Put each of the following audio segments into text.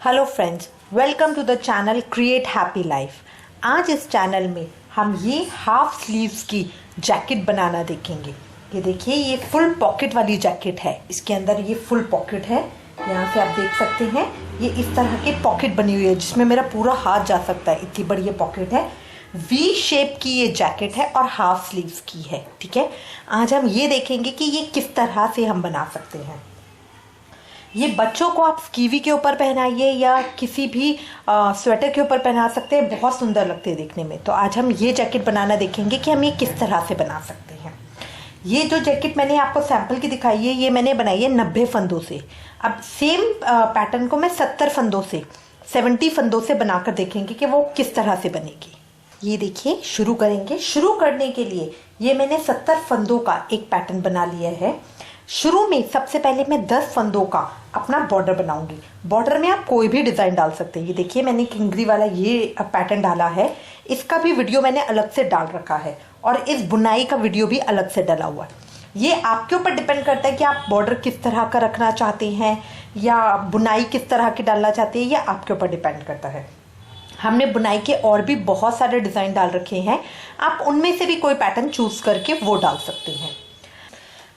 Hello friends, welcome to the channel create happy life. आज इस channel में हम ये हाफ स्लीव्स की जैकेट बनाना देखेंगे। ये देखिए, ये फुल पॉकेट वाली जैकेट है। इसके अंदर ये फुल पॉकेट है, यहाँ से आप देख सकते हैं। ये इस तरह की पॉकेट बनी हुई है जिसमें मेरा पूरा हाथ जा सकता है, इतनी बड़ी ये पॉकेट है। वी शेप की ये जैकेट है और हाफ स्लीव्स की है। ठीक है, आज हम ये देखेंगे कि ये किस तरह से हम बना सकते हैं। ये बच्चों को आप स्कीवी के ऊपर पहनाइए या किसी भी स्वेटर के ऊपर पहना सकते हैं, बहुत सुंदर लगते हैं देखने में। तो आज हम ये जैकेट बनाना देखेंगे कि हम ये किस तरह से बना सकते हैं। ये जो जैकेट मैंने आपको सैंपल की दिखाई है, ये मैंने बनाई है 90 फंदों से। अब सेम पैटर्न को मैं 70 फंदों से 70 फंदों से बनाकर देखेंगे कि वो किस तरह से बनेगी। ये देखिए, शुरू करेंगे। शुरू करने के लिए ये मैंने 70 फंदों का एक पैटर्न बना लिया है। शुरू में सबसे पहले मैं 10 फंदों का अपना बॉर्डर बनाऊंगी। बॉर्डर में आप कोई भी डिजाइन डाल सकते हैं। ये देखिए, मैंने किंगरी वाला ये पैटर्न डाला है। इसका भी वीडियो मैंने अलग से डाल रखा है और इस बुनाई का वीडियो भी अलग से डाला हुआ है। ये आपके ऊपर डिपेंड करता है कि आप बॉर्डर किस तरह का रखना चाहते हैं या बुनाई किस तरह की डालना चाहते हैं, ये आपके ऊपर डिपेंड करता है। हमने बुनाई के और भी बहुत सारे डिजाइन डाल रखे हैं, आप उनमें से भी कोई पैटर्न चूज करके वो डाल सकते हैं।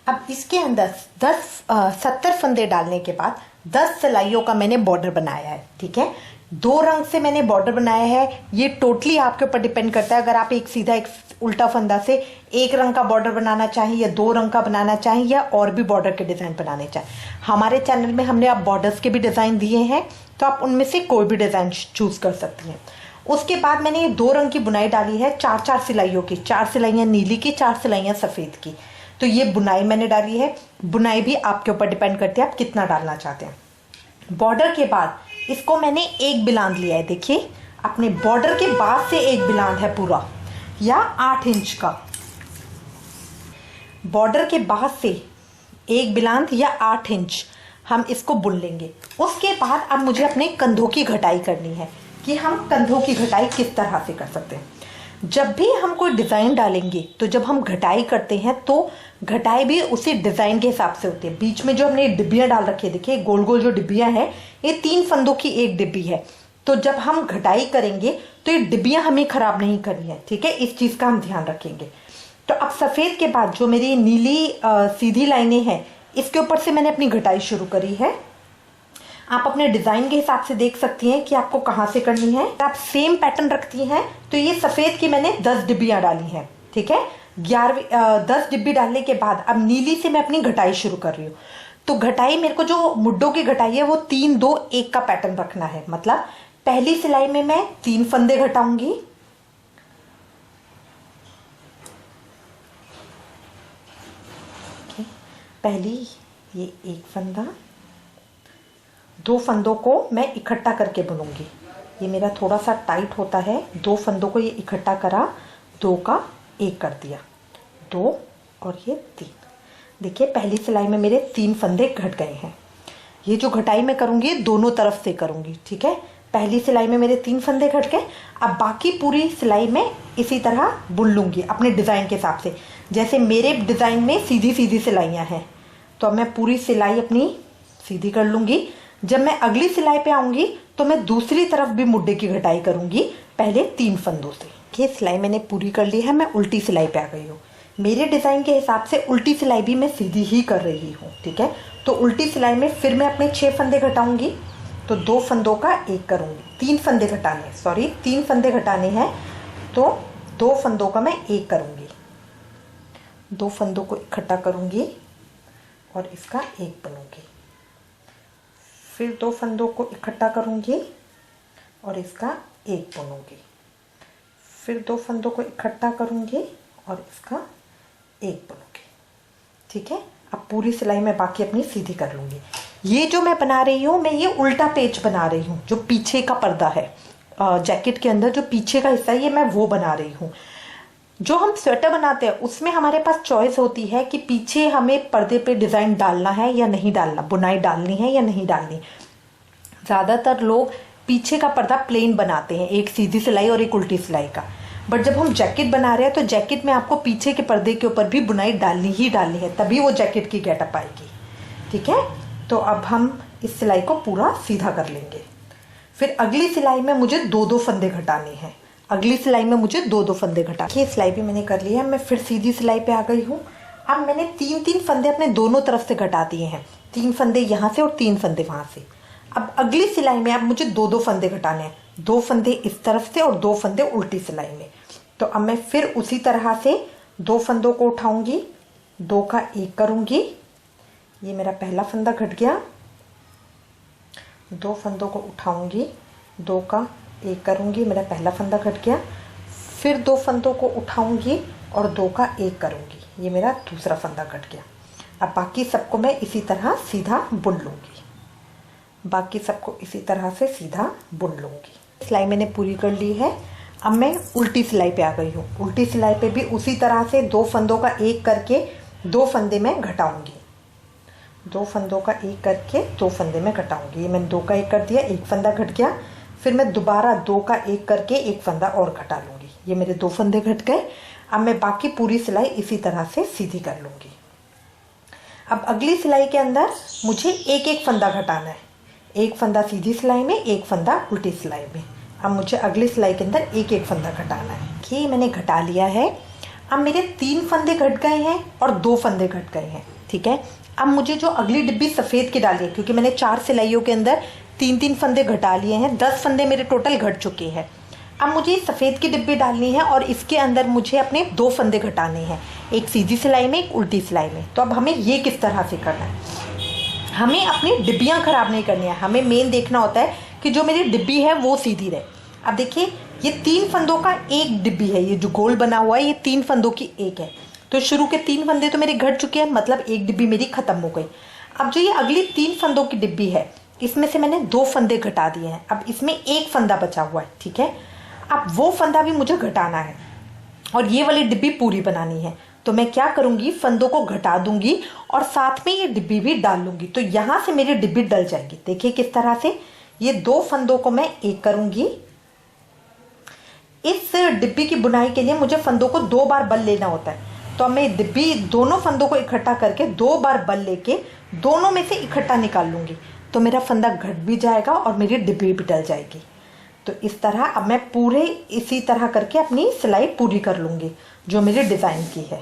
अब इसके अंदर 70 फंदे डालने के बाद 10 सिलाइयों का मैंने बॉर्डर बनाया है। ठीक है, 2 रंग से मैंने बॉर्डर बनाया है। ये टोटली आपके ऊपर डिपेंड करता है। अगर आप एक सीधा एक उल्टा फंदा से एक रंग का बॉर्डर बनाना चाहें या 2 रंग का बनाना चाहें या और भी बॉर्डर के डिजाइन बनाने चाहें, हमारे चैनल में हमने आप बॉर्डर्स के भी डिजाइन दिए हैं, तो आप उनमें से कोई भी डिजाइन चूज कर सकते हैं। उसके बाद मैंने ये 2 रंग की बुनाई डाली है, 4-4 सिलाइयों की, 4 सिलाइयाँ नीली की, 4 सिलाइयाँ सफेद की। तो ये बुनाई मैंने डाली है। बुनाई भी आपके ऊपर डिपेंड करती है आप कितना डालना चाहते हैं। बॉर्डर के बाद इसको मैंने एक बिलांद लिया है। देखिए, अपने बॉर्डर के बाद से एक बिलांद है पूरा, या 8 इंच का। बॉर्डर के बाद से एक बिलांद या 8 इंच हम इसको बुन लेंगे। उसके बाद अब मुझे अपने कंधों की घटाई करनी है कि हम कंधों की घटाई किस तरह से कर सकते हैं। जब भी हम कोई डिजाइन डालेंगे तो जब हम घटाई करते हैं तो घटाई भी उसी डिजाइन के हिसाब से होती है। बीच में जो हमने डिब्बियां डाल रखी है, देखिए गोल गोल जो डिब्बियां हैं, ये 3 फंदों की एक डिब्बी है। तो जब हम घटाई करेंगे तो ये डिब्बियां हमें खराब नहीं करनी है। ठीक है, इस चीज का हम ध्यान रखेंगे। तो अब सफेद के बाद जो मेरी नीली सीधी लाइनें हैं, इसके ऊपर से मैंने अपनी घटाई शुरू करी है। आप अपने डिजाइन के हिसाब से देख सकती हैं कि आपको कहाँ से करनी है। आप सेम पैटर्न रखती हैं तो ये सफेद की मैंने 10 डिब्बियां डाली हैं। ठीक है, 10 डिब्बी डालने के बाद अब नीली से मैं अपनी घटाई शुरू कर रही हूँ। तो घटाई मेरे को जो मुड्डों की घटाई है वो 3-2-1 का पैटर्न रखना है। मतलब पहली सिलाई में मैं 3 फंदे घटाऊंगी, पहली ये 1 फंदा, 2 फंदों को मैं इकट्ठा करके बुनूंगी। ये मेरा थोड़ा सा टाइट होता है, 2 फंदों को ये इकट्ठा करा, 2 का 1 कर दिया, 2 और ये 3। देखिए, पहली सिलाई में मेरे 3 फंदे घट गए हैं। ये जो घटाई मैं करूंगी दोनों तरफ से करूंगी। ठीक है, पहली सिलाई में मेरे 3 फंदे घट गए। अब बाकी पूरी सिलाई में इसी तरह बुन लूंगी अपने डिजाइन के हिसाब से। जैसे मेरे डिजाइन में सीधी सीधी सिलाइयां हैं तो मैं पूरी सिलाई अपनी सीधी कर लूंगी। जब मैं अगली सिलाई पे आऊंगी तो मैं दूसरी तरफ भी मुड्डे की घटाई करूंगी, पहले 3 फंदों से। ये सिलाई मैंने पूरी कर ली है, मैं उल्टी सिलाई पे आ गई हूँ। मेरे डिजाइन के हिसाब से उल्टी सिलाई भी मैं सीधी ही कर रही हूँ। ठीक है, तो उल्टी सिलाई में फिर मैं अपने 6 फंदे घटाऊंगी, तो 2 फंदों का 1 करूंगी। 3 फंदे घटाने, 3 फंदे घटाने हैं, तो 2 फंदों का मैं 1 करूंगी। 2 फंदों को इकट्ठा करूंगी और इसका 1 बनूंगी। फिर 2 फंदों को इकट्ठा करूंगी और इसका 1 बुनूंगी। फिर 2 फंदों को इकट्ठा करूंगी और इसका 1 बुनूंगी। ठीक है, अब पूरी सिलाई में बाकी अपनी सीधी कर लूंगी। ये जो मैं बना रही हूँ, मैं ये उल्टा पेच बना रही हूँ। जो पीछे का पर्दा है जैकेट के अंदर, जो पीछे का हिस्सा है, ये मैं वो बना रही हूँ। जो हम स्वेटर बनाते हैं उसमें हमारे पास चॉइस होती है कि पीछे हमें पर्दे पे डिजाइन डालना है या नहीं डालना, बुनाई डालनी है या नहीं डालनी। ज्यादातर लोग पीछे का पर्दा प्लेन बनाते हैं, एक सीधी सिलाई और एक उल्टी सिलाई का। बट जब हम जैकेट बना रहे हैं तो जैकेट में आपको पीछे के पर्दे के ऊपर भी बुनाई डालनी ही डालनी है, तभी वो जैकेट की गेटअप आएगी। ठीक है, तो अब हम इस सिलाई को पूरा सीधा कर लेंगे। फिर अगली सिलाई में मुझे 2-2 फंदे घटाने हैं। अगली सिलाई में मुझे 2-2 फंदे घटा। ये सिलाई भी मैंने कर ली है। मैं फिर सीधी सिलाई पे आ गई हूँ। अब मैंने 3-3 फंदे अपने दोनों तरफ से घटा दिए हैं। 3 फंदे यहाँ से और 3 फंदे वहाँ से। अब अगली सिलाई में अब मुझे 2-2 फंदे घटाने हैं। 2 फंदे इस तरफ से और 2 फंदे उल्टी सिलाई में। तो अब मैं फिर उसी तरह से 2 फंदों को उठाऊंगी, 2 का 1 करूंगी। ये मेरा पहला फंदा घट गया। 2 फंदों को उठाऊंगी, 2 का 1 करूंगी, मेरा पहला फंदा घट गया। फिर 2 फंदों को उठाऊंगी और 2 का 1 करूंगी, ये मेरा दूसरा फंदा घट गया। अब बाकी सबको मैं इसी तरह सीधा बुन लूंगी। बाकी सबको इसी तरह से सीधा बुन लूंगी। सिलाई मैंने पूरी कर ली है। अब मैं उल्टी सिलाई पे आ गई हूँ। उल्टी सिलाई पे भी उसी तरह से 2 फंदों का 1 करके 2 फंदे में घटाऊंगी। 2 फंदों का 1 करके 2 फंदे में घटाऊंगी। ये मैंने 2 का 1 कर दिया, 1 फंदा घट गया। फिर मैं दोबारा 2 का 1 करके 1 फंदा और घटा लूंगी। ये मेरे 2 फंदे घट गए। अब मैं बाकी पूरी सिलाई इसी तरह से सीधी कर लूंगी। अब अगली सिलाई के अंदर मुझे 1-1 फंदा घटाना है। 1 फंदा सीधी सिलाई में, 1 फंदा उल्टी सिलाई में। अब मुझे अगली सिलाई के अंदर 1-1 फंदा घटाना है। ये मैंने घटा लिया है। अब मेरे 3 फंदे घट गए हैं और 2 फंदे घट गए हैं। ठीक है, अब मुझे जो अगली डिब्बी सफ़ेद की डाली है, क्योंकि मैंने 4 सिलाइयों के अंदर 3-3 फंदे घटा लिए हैं, 10 फंदे मेरे टोटल घट चुके हैं। अब मुझे सफ़ेद की डिब्बी डालनी है और इसके अंदर मुझे अपने 2 फंदे घटाने हैं, एक सीधी सिलाई में, एक उल्टी सिलाई में। तो अब हमें ये किस तरह से करना है? हमें अपनी डिब्बियाँ ख़राब नहीं करनी है। हमें मेन देखना होता है कि जो मेरी डिब्बी है वो सीधी रहे। अब देखिए, ये 3 फंदों का एक डिब्बी है। ये जो गोल बना हुआ है ये 3 फंदों की एक है। तो शुरू के 3 फंदे तो मेरे घट चुके हैं, मतलब एक डिब्बी मेरी खत्म हो गई। अब जो ये अगली 3 फंदों की डिब्बी है, इसमें से मैंने 2 फंदे घटा दिए हैं। अब इसमें 1 फंदा बचा हुआ है। ठीक है, अब वो फंदा भी मुझे घटाना है और ये वाली डिब्बी पूरी बनानी है। तो मैं क्या करूंगी, फंदों को घटा दूंगी और साथ में ये डिब्बी भी डाल लूंगी। तो यहाँ से मेरी डिब्बी डल जाएगी। देखिए किस तरह से। ये 2 फंदों को मैं 1 करूंगी। इस डिब्बी की बुनाई के लिए मुझे फंदों को 2 बार बल लेना होता है। तो अब मैं डिब्बी दोनों फंदों को इकट्ठा करके 2 बार बल लेके दोनों में से इकट्ठा निकाल लूंगी। तो मेरा फंदा घट भी जाएगा और मेरी डिब्बी भी डल जाएगी। तो इस तरह अब मैं पूरे इसी तरह करके अपनी सिलाई पूरी कर लूंगी जो मेरे डिज़ाइन की है।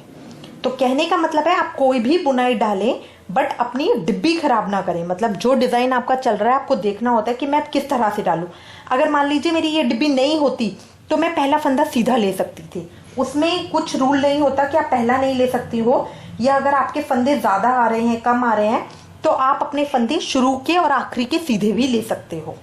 तो कहने का मतलब है, आप कोई भी बुनाई डालें बट अपनी डिब्बी खराब ना करें। मतलब जो डिज़ाइन आपका चल रहा है आपको देखना होता है कि मैं किस तरह से डालूं। अगर मान लीजिए मेरी ये डिब्बी नहीं होती तो मैं पहला फंदा सीधा ले सकती थी। उसमें कुछ रूल नहीं होता कि आप पहला नहीं ले सकती हो, या अगर आपके फंदे ज़्यादा आ रहे हैं, कम आ रहे हैं, तो आप अपने फंदे शुरू के और आखिरी के सीधे भी ले सकते हो।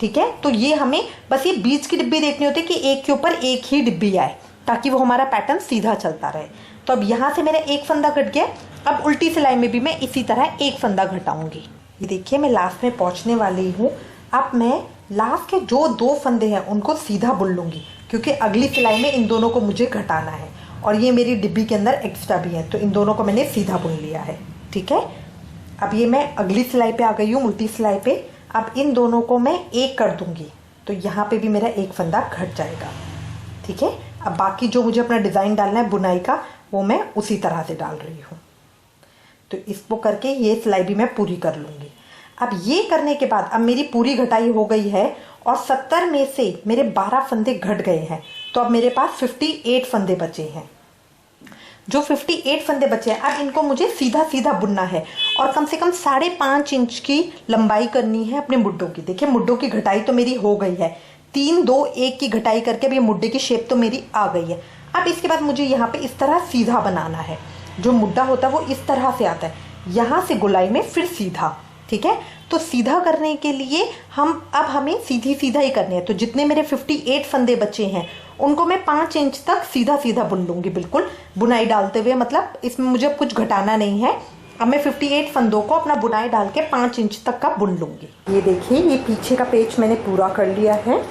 ठीक है, तो ये हमें बस ये बीच की डिब्बी देखनी होती है कि एक के ऊपर एक ही डिब्बी आए, ताकि वो हमारा पैटर्न सीधा चलता रहे। तो अब यहाँ से मेरा 1 फंदा घट गया। अब उल्टी सिलाई में भी मैं इसी तरह 1 फंदा घटाऊंगी। ये देखिए, मैं लास्ट में पहुँचने वाली हूँ। अब मैं लास्ट के जो 2 फंदे हैं उनको सीधा बुन लूँगी, क्योंकि अगली सिलाई में इन दोनों को मुझे घटाना है और ये मेरी डिब्बी के अंदर एक्स्ट्रा भी है। तो इन दोनों को मैंने सीधा बुन लिया है। ठीक है, अब ये मैं अगली सिलाई पे आ गई हूँ, उल्टी सिलाई पे। अब इन दोनों को मैं 1 कर दूंगी, तो यहाँ पे भी मेरा 1 फंदा घट जाएगा। ठीक है, अब बाकी जो मुझे अपना डिज़ाइन डालना है बुनाई का, वो मैं उसी तरह से डाल रही हूँ। तो इसको करके ये सिलाई भी मैं पूरी कर लूँगी। अब ये करने के बाद अब मेरी पूरी घटाई हो गई है और 70 में से मेरे 12 फंदे घट गए हैं। तो अब मेरे पास 58 फंदे बचे हैं। जो 58 फंदे बचे हैं, अब इनको मुझे सीधा सीधा बुनना है और कम से कम 5.5 इंच की लंबाई करनी है अपने मुड्डों की। देखिए, मुड्डों की घटाई तो मेरी हो गई है। 3, 2, 1 की घटाई करके अब ये मुड्डे की शेप तो मेरी आ गई है। अब इसके बाद मुझे यहाँ पे इस तरह सीधा बनाना है। जो मुड्डा होता है वो इस तरह से आता है, यहाँ से गोलाई में फिर सीधा। ठीक है, तो सीधा करने के लिए हमें सीधी सीधा ही करने हैं। तो जितने मेरे 58 फंदे बचे हैं उनको मैं 5 इंच तक सीधा सीधा बुन लूँगी, बिल्कुल बुनाई डालते हुए। मतलब इसमें मुझे कुछ घटाना नहीं है। अब मैं 58 फंदों को अपना बुनाई डाल के 5 इंच तक का बुन लूँगी। ये देखिए, ये पीछे का पेज मैंने पूरा कर लिया है।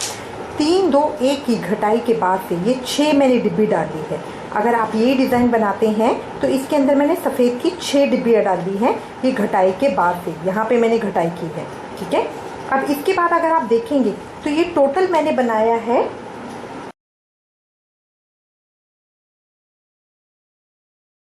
3, 2, 1 की घटाई के बाद से ये 6 मैंने डिब्बी डाली है। अगर आप ये डिज़ाइन बनाते हैं तो इसके अंदर मैंने सफ़ेद की 6 डिब्बियाँ डाली हैं ये घटाई के बाद से। यहाँ पे मैंने घटाई की है। ठीक है, अब इसके बाद अगर आप देखेंगे तो ये टोटल मैंने बनाया है